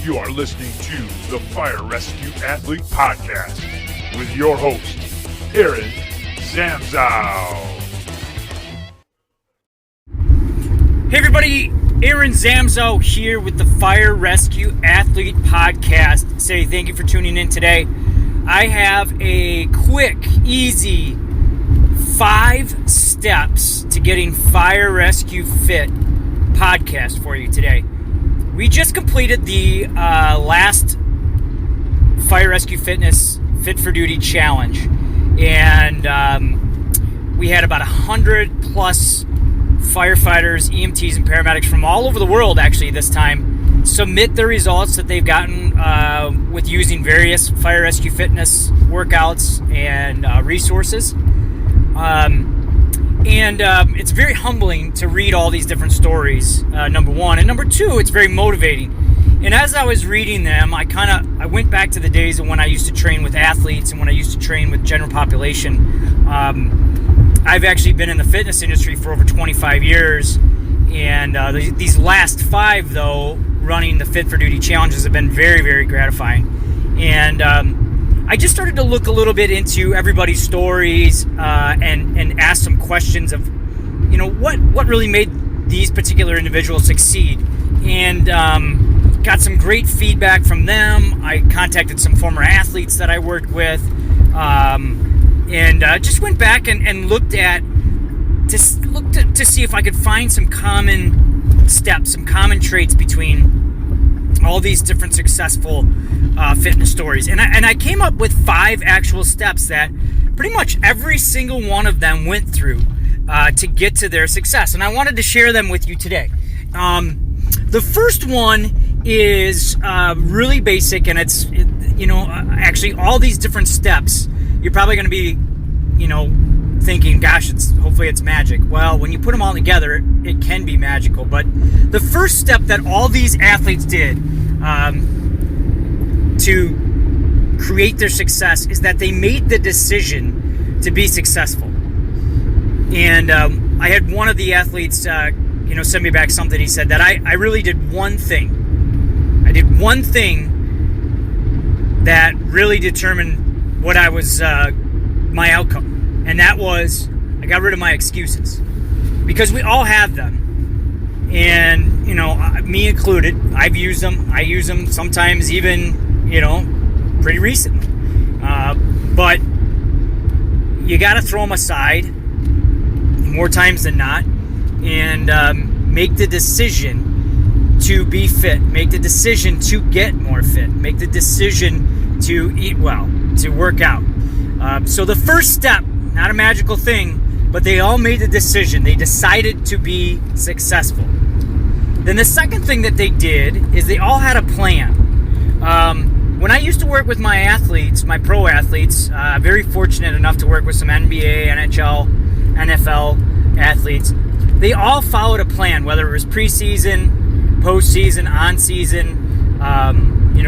You are listening to the Fire Rescue Athlete Podcast with your host, Aaron Zamzow. Hey everybody, Aaron Zamzow here with the Fire Rescue Athlete Podcast. Say thank you for tuning in today. I have a quick, easy 5 steps to getting fire rescue fit podcast for you today. We just completed the last Fire Rescue Fitness Fit for Duty Challenge, and we had about 100 plus firefighters, EMTs, and paramedics from all over the world actually this time submit the results that they've gotten with using various fire rescue fitness workouts and resources. It's very humbling to read all these different stories, number one. And number two, it's very motivating. And as I was reading them, I went back to the days of when I used to train with athletes and when I used to train with general population. I've actually been in the fitness industry for over 25 years. And these last 5, though, running the Fit for Duty challenges have been very, very gratifying. And I just started to look a little bit into everybody's stories and ask some questions of, what really made these particular individuals succeed. And got some great feedback from them. I contacted some former athletes that I worked with, and just went back and looked to see if I could find some common steps, some common traits between all these different successful fitness stories. And I came up with 5 actual steps that pretty much every single one of them went through to get to their success. And I wanted to share them with you today. The first one is really basic, and it's actually all these different steps. You're probably going to be, thinking, gosh, hopefully it's magic. Well, when you put them all together, it can be magical. But the first step that all these athletes did to create their success is that they made the decision to be successful. And I had one of the athletes, send me back something. He said that I really did one thing. I did one thing that really determined what I was, my outcome. And that was, I got rid of my excuses. Because we all have them. And, me included, I've used them. I use them sometimes even, pretty recently. But you got to throw them aside more times than not. And make the decision to be fit. Make the decision to get more fit. Make the decision to eat well, to work out. So the first step, not a magical thing, but they all made the decision. They decided to be successful. Then the second thing that they did is they all had a plan. When I used to work with my athletes, my pro athletes, very fortunate enough to work with some NBA, NHL, NFL athletes, they all followed a plan, whether it was preseason, postseason, on-season.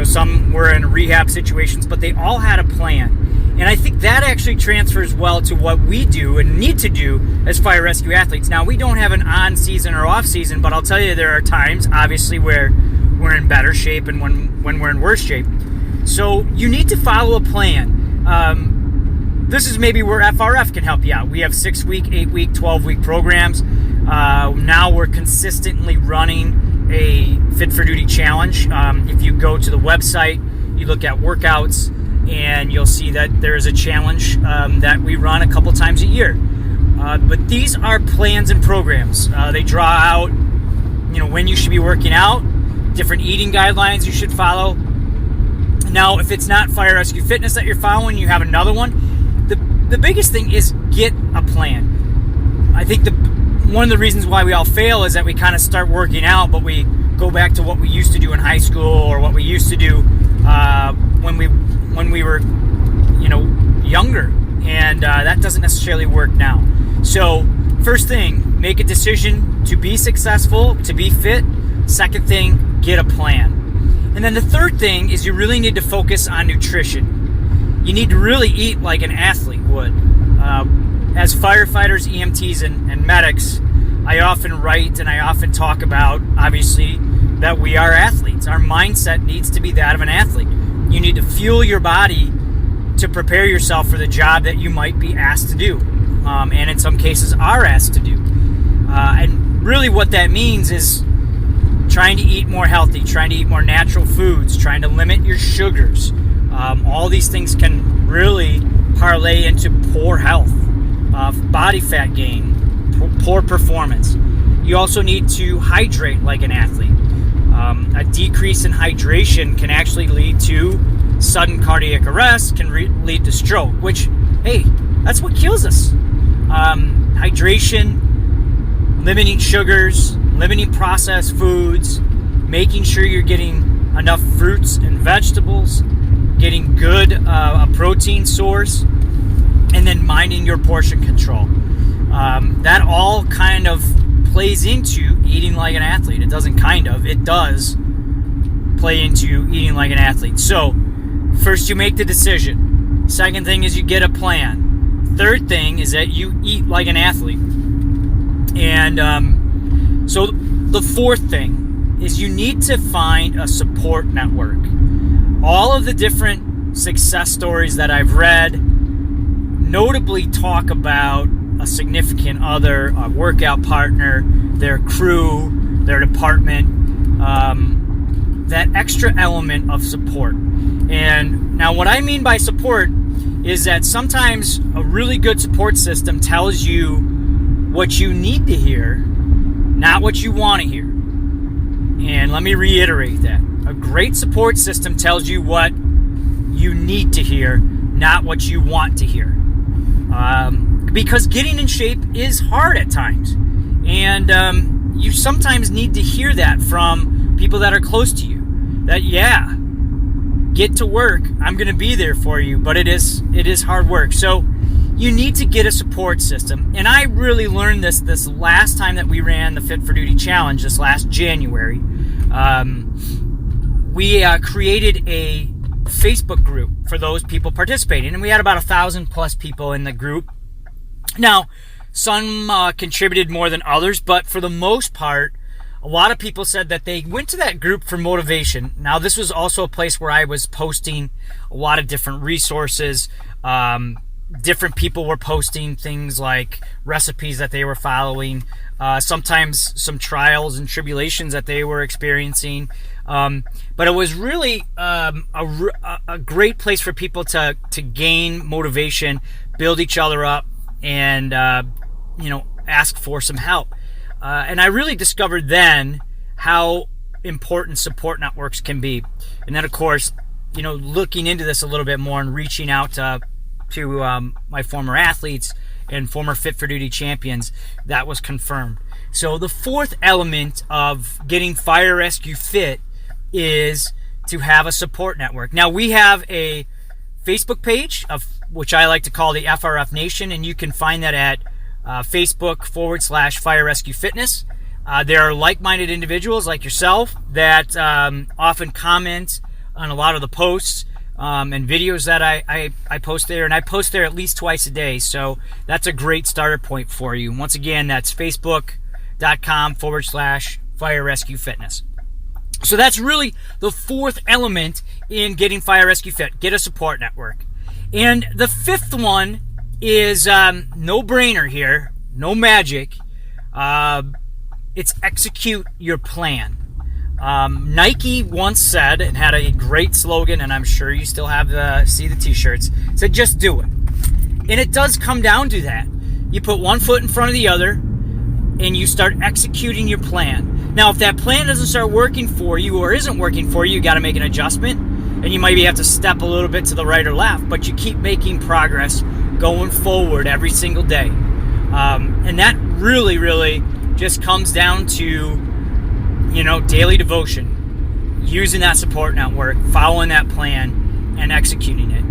Some were in rehab situations, but they all had a plan. And I think that actually transfers well to what we do and need to do as fire rescue athletes. Now, we don't have an on-season or off-season, but I'll tell you there are times, obviously, where we're in better shape and when we're in worse shape. So you need to follow a plan. This is maybe where FRF can help you out. We have 6-week, 8-week, 12-week programs. Now we're consistently running a Fit for Duty challenge. If you go to the website, you look at workouts, and you'll see that there's a challenge that we run a couple times a year. But these are plans and programs. They draw out, when you should be working out, different eating guidelines you should follow. Now, if it's not Fire Rescue Fitness that you're following, you have another one. The biggest thing is get a plan. I think one of the reasons why we all fail is that we kind of start working out, but we go back to what we used to do in high school or what we used to do when we were, younger, and that doesn't necessarily work now. So, first thing, make a decision to be successful, to be fit. Second thing, get a plan. And then the third thing is you really need to focus on nutrition. You need to really eat like an athlete would. As firefighters, EMTs, and medics, I often write and I often talk about, obviously, that we are athletes. Our mindset needs to be that of an athlete. You need to fuel your body to prepare yourself for the job that you might be asked to do, and in some cases are asked to do. And really what that means is trying to eat more healthy, trying to eat more natural foods, trying to limit your sugars. All these things can really parlay into poor health, body fat gain, poor performance. You also need to hydrate like an athlete. A decrease in hydration can actually lead to sudden cardiac arrest, can lead to stroke, which, hey, that's what kills us. Hydration, limiting sugars, limiting processed foods, making sure you're getting enough fruits and vegetables, getting good a protein source, and then minding your portion control. That all kind of plays into eating like an athlete. It doesn't kind of, it does play into eating like an athlete. So, first you make the decision. Second thing is you get a plan. Third thing is that you eat like an athlete. And so the fourth thing is you need to find a support network. All of the different success stories that I've read notably talk about a significant other, a workout partner, their crew, their department, that extra element of support. And now what I mean by support is that sometimes a really good support system tells you what you need to hear, not what you want to hear. And let me reiterate that. A great support system tells you what you need to hear, not what you want to hear. Because getting in shape is hard at times. And you sometimes need to hear that from people that are close to you. That, yeah, get to work. I'm going to be there for you, but it is hard work. So you need to get a support system. And I really learned this last time that we ran the Fit for Duty Challenge, this last January. We created a Facebook group for those people participating, and we had about 1,000 plus people in the group. Now, some contributed more than others, but for the most part, a lot of people said that they went to that group for motivation. Now, this was also a place where I was posting a lot of different resources. Different people were posting things like recipes that they were following, sometimes some trials and tribulations that they were experiencing. But it was really a great place for people to gain motivation, build each other up, and ask for some help. And I really discovered then how important support networks can be. And then, of course, looking into this a little bit more and reaching out to my former athletes and former Fit for Duty champions, that was confirmed. So the fourth element of getting Fire Rescue Fit is to have a support network. Now, we have a Facebook page, of which I like to call the FRF Nation, and you can find that at Facebook.com/Fire Rescue Fitness. There are like-minded individuals like yourself that often comment on a lot of the posts and videos that I post there, and I post there at least twice a day, so that's a great starter point for you. Once again, that's Facebook.com/Fire Rescue Fitness. So that's really the fourth element in getting Fire Rescue Fit. Get a support network. And the fifth one is no-brainer here, no magic. It's execute your plan. Nike once said, and had a great slogan, and I'm sure you still see the t-shirts, said just do it. And it does come down to that. You put one foot in front of the other, and you start executing your plan. Now, if that plan doesn't start working for you or isn't working for you, you got to make an adjustment, and you maybe have to step a little bit to the right or left, but you keep making progress going forward every single day. And that really, really just comes down to, daily devotion, using that support network, following that plan, and executing it.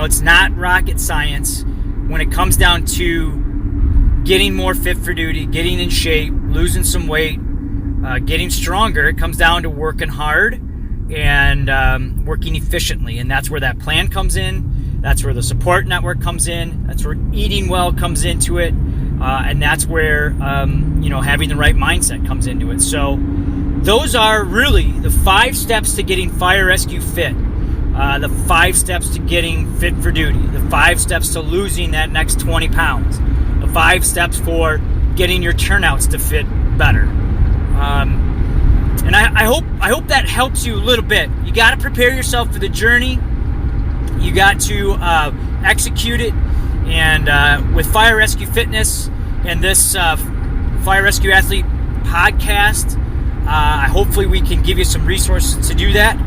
It's not rocket science when it comes down to getting more fit for duty, getting in shape, losing some weight, getting stronger. It comes down to working hard and working efficiently, and that's where that plan comes in. That's where the support network comes in. That's where eating well comes into it, and that's where having the right mindset comes into it. So those are really the 5 steps to getting fire rescue fit. The 5 steps to getting fit for duty. The 5 steps to losing that next 20 pounds. The 5 steps for getting your turnouts to fit better. And I hope that helps you a little bit. You got to prepare yourself for the journey. You got to execute it. And with Fire Rescue Fitness and this Fire Rescue Athlete podcast, hopefully we can give you some resources to do that.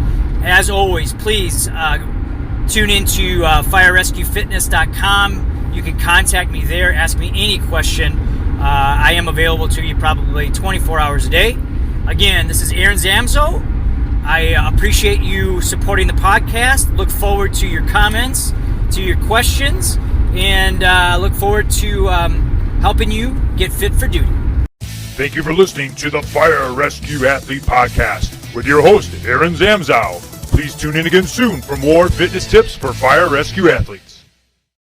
As always, please tune into firerescuefitness.com. You can contact me there, ask me any question. I am available to you probably 24 hours a day. Again, this is Aaron Zamzo. I appreciate you supporting the podcast. Look forward to your comments, to your questions, and look forward to helping you get fit for duty. Thank you for listening to the Fire Rescue Athlete Podcast with your host, Aaron Zamzow. Please tune in again soon for more fitness tips for fire rescue athletes.